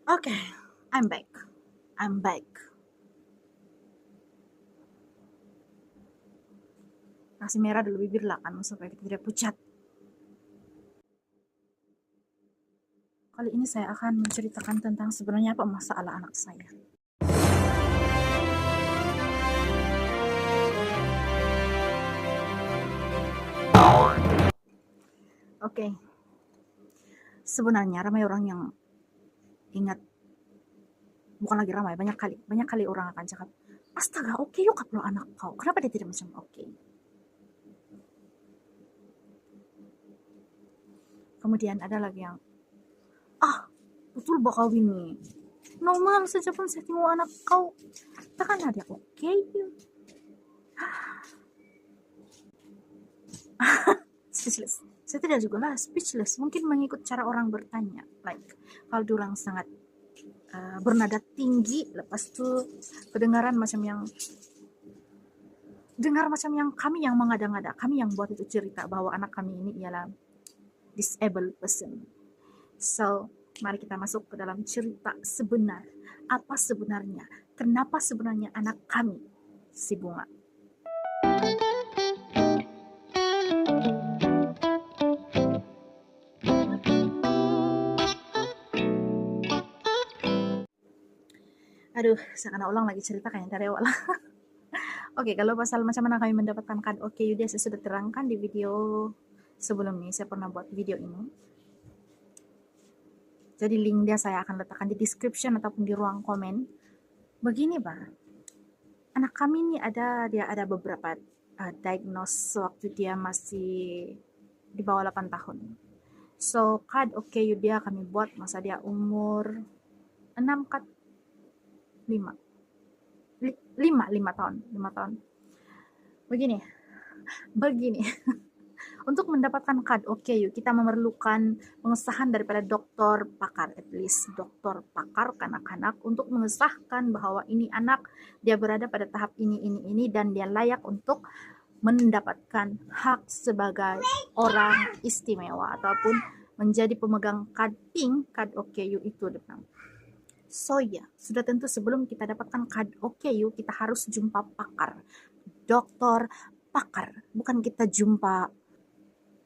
Okay, I'm back. I'm back. Kasih merah dulu bibir lah kan supaya kita tidak pucat. Kali ini saya akan menceritakan tentang sebenarnya apa masalah anak saya. Oke. Sebenarnya ramai orang yang ingat, bukan lagi ramai, banyak kali orang akan cakap, astaga, oke yuk upload anak kau, kenapa dia tidak macam oke? Kemudian ada lagi yang, betul bakal ini, normal saja pun saya tengok anak kau, takkanlah dia oke? Speechless. Saya tidak juga lah speechless, mungkin mengikut cara orang bertanya, like kalau diorang sangat bernada tinggi, lepas itu kedengaran macam yang kami yang mengada-ngada, kami yang buat itu cerita bahwa anak kami ini ialah disabled person. So, mari kita masuk ke dalam cerita sebenar. Apa sebenarnya? Kenapa sebenarnya anak kami si Bunga? Aduh, saya kena ulang lagi cerita kayaknya dari awal. Oke, kalau pasal macam mana kami mendapatkan kad OKU dia saya sudah terangkan di video sebelum ini. Saya pernah buat video ini. Jadi link dia saya akan letakkan di description ataupun di ruang komen. Begini, Pak. Anak kami ini dia ada beberapa diagnose waktu dia masih di bawah 8 tahun. So, kad OKU dia kami buat masa dia umur 6 kad 5 tahun. Begini. Untuk mendapatkan kad OKU kita memerlukan pengesahan daripada dokter pakar, at least dokter pakar kanak-kanak untuk mengesahkan bahwa ini anak dia berada pada tahap ini dan dia layak untuk mendapatkan hak sebagai orang istimewa ataupun menjadi pemegang kad pink, kad OKU itu depan. So ya, sudah tentu sebelum kita dapatkan kad OKU kita harus jumpa pakar, dokter pakar, bukan kita jumpa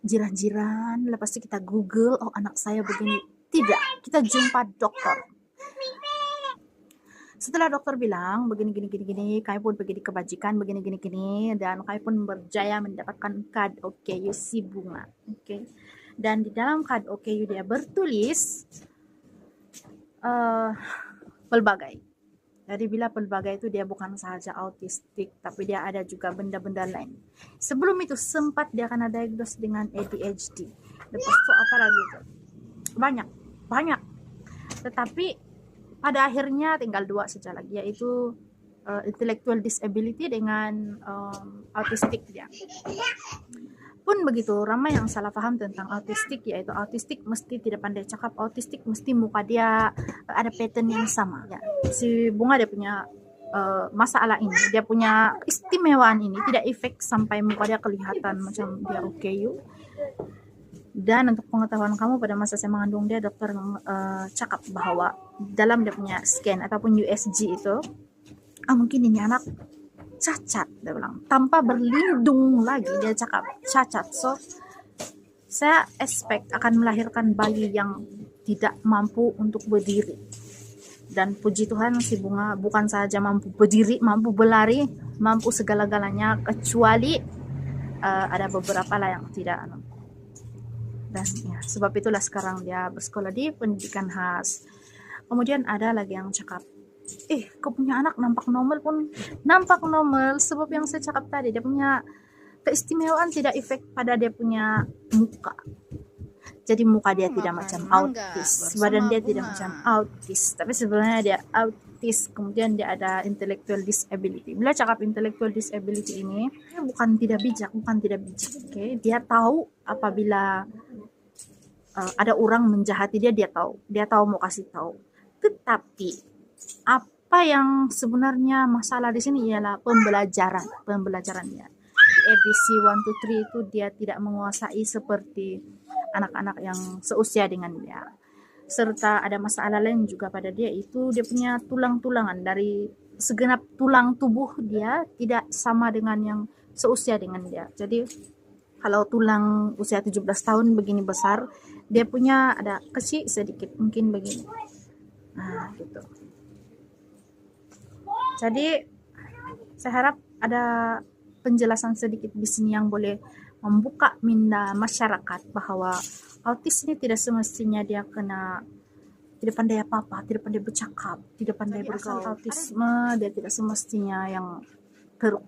jiran-jiran, lepas itu kita Google, oh anak saya begini. Tidak, kita jumpa dokter. Setelah dokter bilang begini, kami pun pergi di kebajikan begini, dan kami pun berjaya mendapatkan kad OKU si Bunga. Okay. Dan di dalam kad OKU dia bertulis pelbagai. Jadi bila pelbagai itu dia bukan sahaja autistik, tapi dia ada juga benda-benda lain. Sebelum itu sempat dia kena diagnose dengan ADHD. Lepas itu apa lagi itu? Banyak. Tetapi pada akhirnya tinggal 2 saja lagi, yaitu intellectual disability dengan autistik dia. Pun begitu, ramai yang salah paham tentang autistik, yaitu autistik mesti tidak pandai cakap, autistik mesti muka dia ada pattern yang sama. Ya. Si Bunga dia punya masalah ini, dia punya istimewaan ini, tidak efek sampai muka dia kelihatan macam dia OKU. Dan untuk pengetahuan kamu, pada masa saya mengandung dia, dokter cakap bahwa dalam dia punya scan ataupun USG itu, mungkin ini anak cacat, dia bilang, tanpa berlindung lagi dia cakap cacat. So saya expect akan melahirkan bayi yang tidak mampu untuk berdiri, dan puji Tuhan si Bunga bukan saja mampu berdiri, mampu berlari, mampu segala-galanya, kecuali ada beberapa lah yang tidak. Dan ya, sebab itulah sekarang dia bersekolah di pendidikan khas. Kemudian ada lagi yang cakap, kau punya anak nampak normal, sebab yang saya cakap tadi, dia punya keistimewaan tidak efek pada dia punya muka. Jadi muka dia tidak macam autis, badan dia tidak macam autis, tapi sebenarnya dia autis. Kemudian dia ada intellectual disability. Bila cakap intellectual disability ini bukan tidak bijak, okay? Dia tahu apabila ada orang menjahati dia tahu mau kasih tahu. Tetapi apa yang sebenarnya masalah di sini ialah pembelajarannya. ABC 1 2 3 itu dia tidak menguasai seperti anak-anak yang seusia dengan dia. serta ada masalah lain juga pada dia, itu dia punya tulang-tulangan dari segenap tulang tubuh dia tidak sama dengan yang seusia dengan dia. Jadi kalau tulang usia 17 tahun begini besar, dia punya ada kecil sedikit mungkin begini. Nah, gitu. Jadi saya harap ada penjelasan sedikit di sini yang boleh membuka minda masyarakat bahwa autis ini tidak semestinya dia kena tidak pandai apa-apa, tidak pandai bercakap, tidak pandai bergaul. Autisme dia tidak semestinya yang teruk,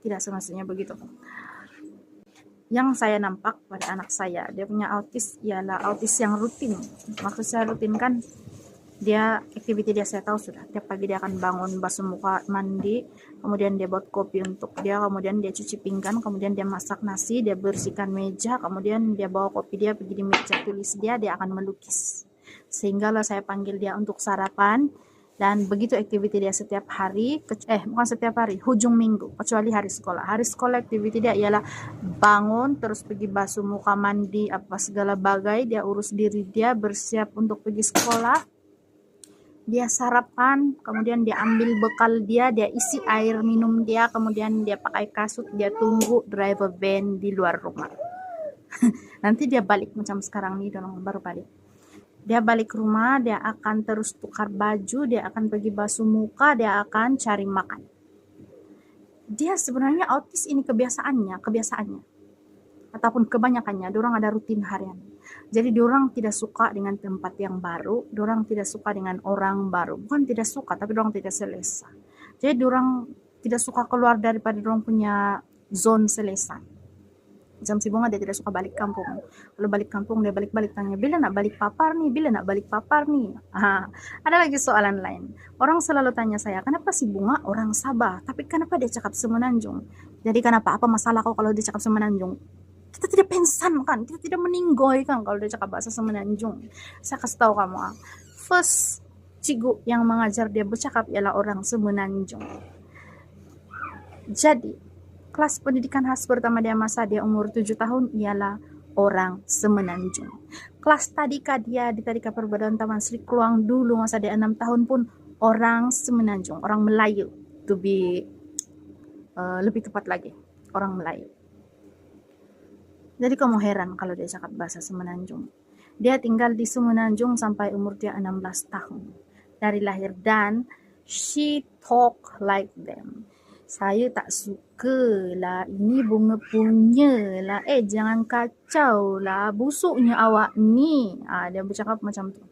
tidak semestinya begitu. Yang saya nampak pada anak saya, dia punya autis ialah autis yang rutin. Maksud saya rutin kan, dia aktiviti dia saya tahu sudah. Tiap pagi dia akan bangun, basuh muka, mandi, kemudian dia buat kopi untuk dia, kemudian dia cuci pinggan, kemudian dia masak nasi, dia bersihkan meja, kemudian dia bawa kopi dia pergi di meja tulis dia akan melukis. Sehingga lah saya panggil dia untuk sarapan, dan begitu aktiviti dia setiap hari, bukan setiap hari, hujung minggu, kecuali hari sekolah. Hari sekolah aktiviti dia ialah bangun, terus pergi basuh muka, mandi, apa segala bagai, dia urus diri dia, bersiap untuk pergi sekolah, dia sarapan, kemudian dia ambil bekal dia isi air minum dia, kemudian dia pakai kasut, dia tunggu driver van di luar rumah. Nanti dia balik macam sekarang nih, dorong baru balik. Dia balik rumah, dia akan terus tukar baju, dia akan pergi basuh muka, dia akan cari makan. Dia sebenarnya autis ini kebiasaannya, ataupun kebanyakannya, dorang ada rutin harian. Jadi dorang tidak suka dengan tempat yang baru, dorang tidak suka dengan orang baru. Bukan tidak suka, tapi dorang tidak selesa. Jadi dorang tidak suka keluar daripada dorang punya zone selesa. Macam si Bunga dia tidak suka balik kampung. Kalau balik kampung dia balik-balik tanya, bila nak balik papar nih, bila nak balik papar nih. Ada lagi soalan lain. Orang selalu tanya saya, kenapa si Bunga orang Sabah, tapi kenapa dia cakap Semenanjung? Jadi kenapa, apa masalah kau kalau dia cakap Semenanjung? Kita tidak pensan kan, kita tidak meninggoy kan kalau dia cakap bahasa Semenanjung. Saya kasih tahu kamu, first cigu yang mengajar dia bercakap ialah orang Semenanjung. Jadi kelas pendidikan khas pertama dia masa dia umur 7 tahun ialah orang Semenanjung. Kelas tadika dia di Tadika Perbadanan Taman Sri Kluang dulu masa dia 6 tahun pun orang Semenanjung, orang Melayu, to be lebih tepat lagi, orang Melayu. Jadi kamu heran kalau dia cakap bahasa Semenanjung. Dia tinggal di Semenanjung sampai umur dia 16 tahun dari lahir, dan she talk like them. Saya tak suka lah, ini bunga punya lah, jangan kacau lah, busuknya awak ni. Dia bercakap macam tu.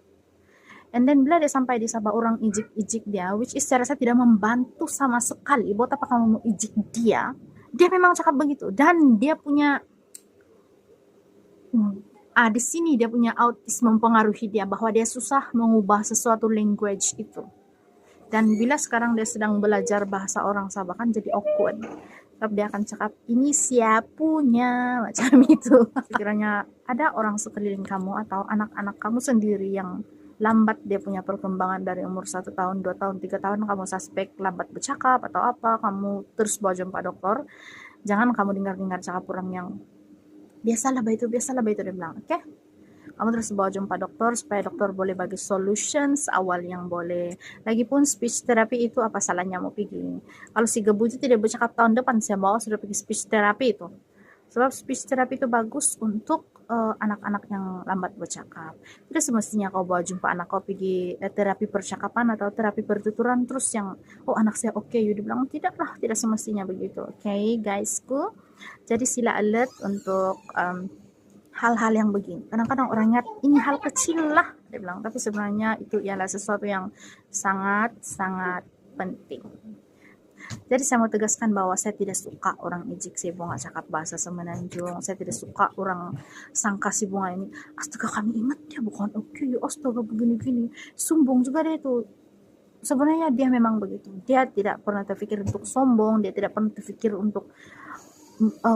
And then bila dia sampai di Sabah, orang ijik-ijik dia, which is saya rasa tidak membantu sama sekali. Buat apa kamu mau ijik dia? Dia memang cakap begitu. Dan dia punya di sini dia punya autis mempengaruhi dia, bahwa dia susah mengubah sesuatu language itu. Dan bila sekarang dia sedang belajar bahasa orang Sabah kan jadi awkward. Sebab dia akan cakap, ini siapunya, macam itu. Sekiranya ada orang sekeliling kamu atau anak-anak kamu sendiri yang lambat dia punya perkembangan dari umur 1 tahun, 2 tahun, 3 tahun, kamu suspek lambat bercakap atau apa, kamu terus bawa jumpa dokter. Jangan kamu dengar-dengar cakap orang yang biasalah itu dia bilang, oke? Kamu terus bawa jumpa dokter supaya dokter boleh bagi solutions awal yang boleh. Lagipun speech therapy itu apa salahnya mau pergi. Kalau si Gebu itu tidak bercakap tahun depan, saya bawa sudah pergi speech therapy itu. Sebab speech therapy itu bagus untuk anak-anak yang lambat bercakap. Tidak semestinya kau bawa jumpa anak kau pergi terapi percakapan atau terapi pertuturan terus yang anak saya oke, you dibilang tidaklah, tidak semestinya begitu. Oke, guysku. Jadi sila alert untuk hal-hal yang begini. Kadang-kadang orang ingat ini hal kecil lah, dia bilang, tapi sebenarnya itu ialah sesuatu yang sangat-sangat penting. Jadi saya mau tegaskan bahwa saya tidak suka orang ijik si Bunga cakap bahasa Semenanjung. Saya tidak suka orang sangka si Bunga ini, astaga kami ingat dia bukan oke, astaga begini-gini. Sombong juga dia itu. Sebenarnya dia memang begitu. Dia tidak pernah terfikir untuk sombong, dia tidak pernah terfikir untuk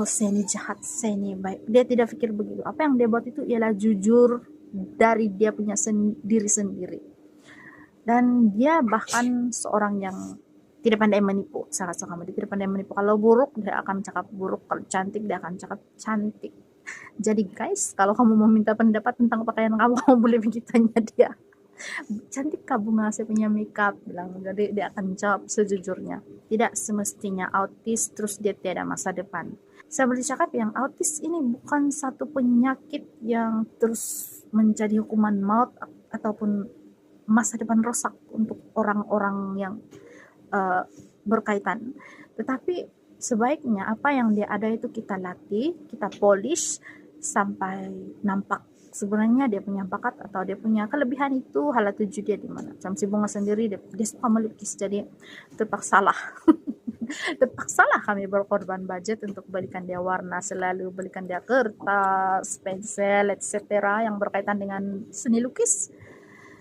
saya ini jahat, saya ini baik. Dia tidak pikir begitu. Apa yang dia buat itu ialah jujur dari dia punya diri sendiri. Dan dia bahkan seorang yang tidak pandai menipu. Saya rasa kamu, dia tidak pandai menipu. Kalau buruk, dia akan cakap buruk. Kalau cantik, dia akan cakap cantik. Jadi guys, kalau kamu mau minta pendapat tentang pakaian kamu, kamu boleh pergi tanya dia. Cantik kah bunga saya punya makeup, bilang. Jadi dia akan jawab sejujurnya. Tidak semestinya autis terus dia tiada masa depan. Saya boleh cakap yang autis ini bukan satu penyakit yang terus menjadi hukuman maut ataupun masa depan rusak untuk orang-orang yang berkaitan. Tetapi sebaiknya apa yang dia ada itu kita latih, kita polish sampai nampak sebenarnya dia punya bakat atau dia punya kelebihan itu, hala tuju dia di mana. Macam si bunga sendiri dia suka melukis, jadi terpaksalah terpaksalah kami berkorban budget untuk belikan dia warna, selalu belikan dia kertas, pensel, etc. yang berkaitan dengan seni lukis.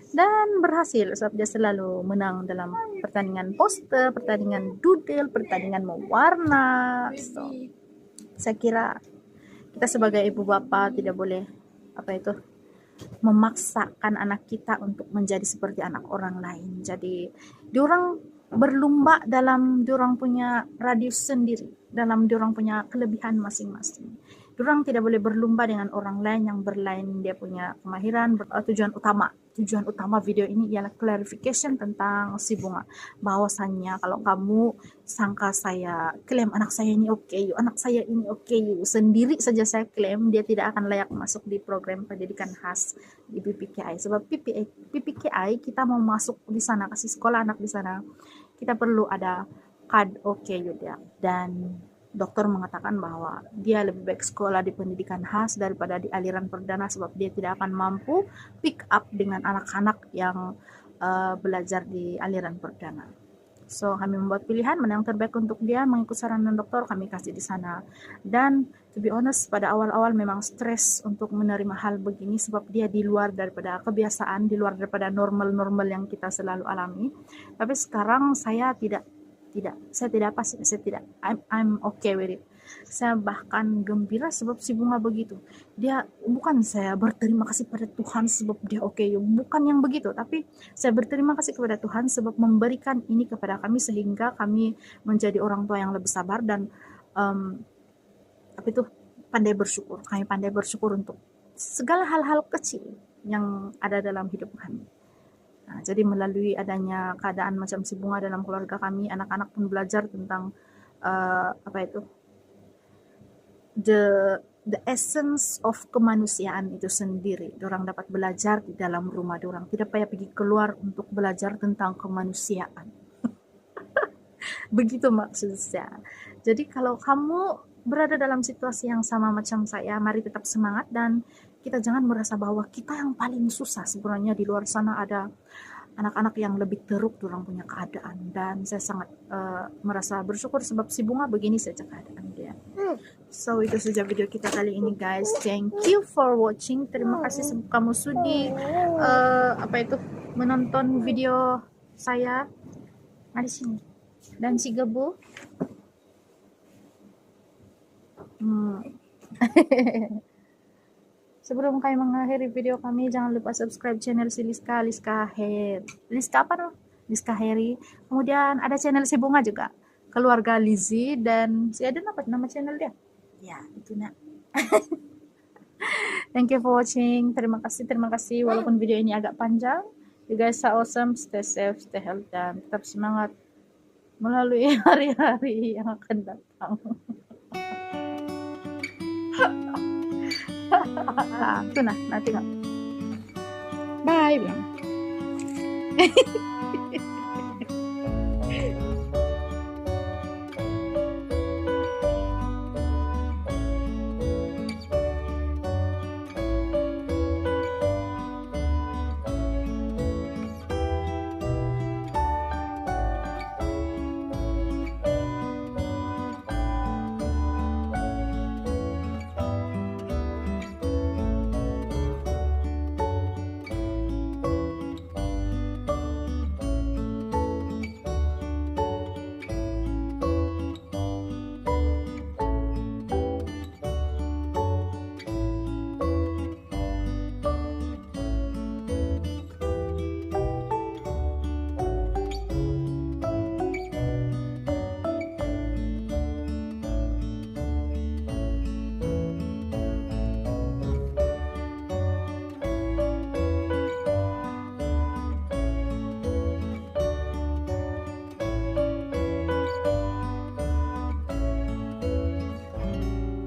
Dan berhasil sebab dia selalu menang dalam pertandingan poster, pertandingan doodle, pertandingan mewarna. So, saya kira kita sebagai ibu bapa tidak boleh memaksakan anak kita untuk menjadi seperti anak orang lain. Jadi diorang berlomba dalam diorang punya radius sendiri, dalam diorang punya kelebihan masing-masing. Diorang tidak boleh berlomba dengan orang lain yang berlain dia punya kemahiran. Tujuan utama video ini ialah clarification tentang si bunga, bahwasannya kalau kamu sangka saya klaim anak saya ini anak saya ini sendiri saja saya klaim dia tidak akan layak masuk di program pendidikan khas di PPKI. Sebab PPKI kita mau masuk di sana, kasih sekolah anak di sana, kita perlu ada kad dia. Dan dokter mengatakan bahwa dia lebih baik sekolah di pendidikan khas daripada di aliran perdana sebab dia tidak akan mampu pick up dengan anak-anak yang belajar di aliran perdana. So kami membuat pilihan mana yang terbaik untuk dia, mengikut saran dokter kami kasih di sana. Dan to be honest, pada awal-awal memang stres untuk menerima hal begini sebab dia di luar daripada kebiasaan, di luar daripada normal-normal yang kita selalu alami. Tapi sekarang saya tidak, I'm okay with it. Saya bahkan gembira sebab si bunga begitu. Dia bukan saya berterima kasih pada Tuhan sebab dia bukan yang begitu, tapi saya berterima kasih kepada Tuhan sebab memberikan ini kepada kami sehingga kami menjadi orang tua yang lebih sabar dan pandai bersyukur. Kami pandai bersyukur untuk segala hal-hal kecil yang ada dalam hidup kami. Nah, jadi melalui adanya keadaan macam si bunga dalam keluarga kami, anak-anak pun belajar tentang the essence of kemanusiaan itu sendiri. Dorang dapat belajar di dalam rumah dorang, tidak payah pergi keluar untuk belajar tentang kemanusiaan. Begitu maksud saya. Jadi kalau kamu berada dalam situasi yang sama macam saya, mari tetap semangat dan kita jangan merasa bahwa kita yang paling susah. Sebenarnya di luar sana ada anak-anak yang lebih teruk dorang punya keadaan, dan saya sangat merasa bersyukur sebab si bunga begini saja keadaan dia. So itu saja video kita kali ini guys. Thank you for watching. Terima kasih sebab kamu sudi menonton video saya. Mari sini. Dan si gebu. Sebelum kami mengakhiri video kami, jangan lupa subscribe channel si Liska Heri. Kemudian ada channel si Bunga juga, keluarga Lizzie, dan si Aden apa nama channel dia? Ya, itu nak. Thank you for watching. Terima kasih. Walaupun video ini agak panjang, you guys are awesome. Stay safe, stay healthy, dan tetap semangat melalui hari-hari yang akan datang. Itu nah, nanti nggak. Bye, bilang.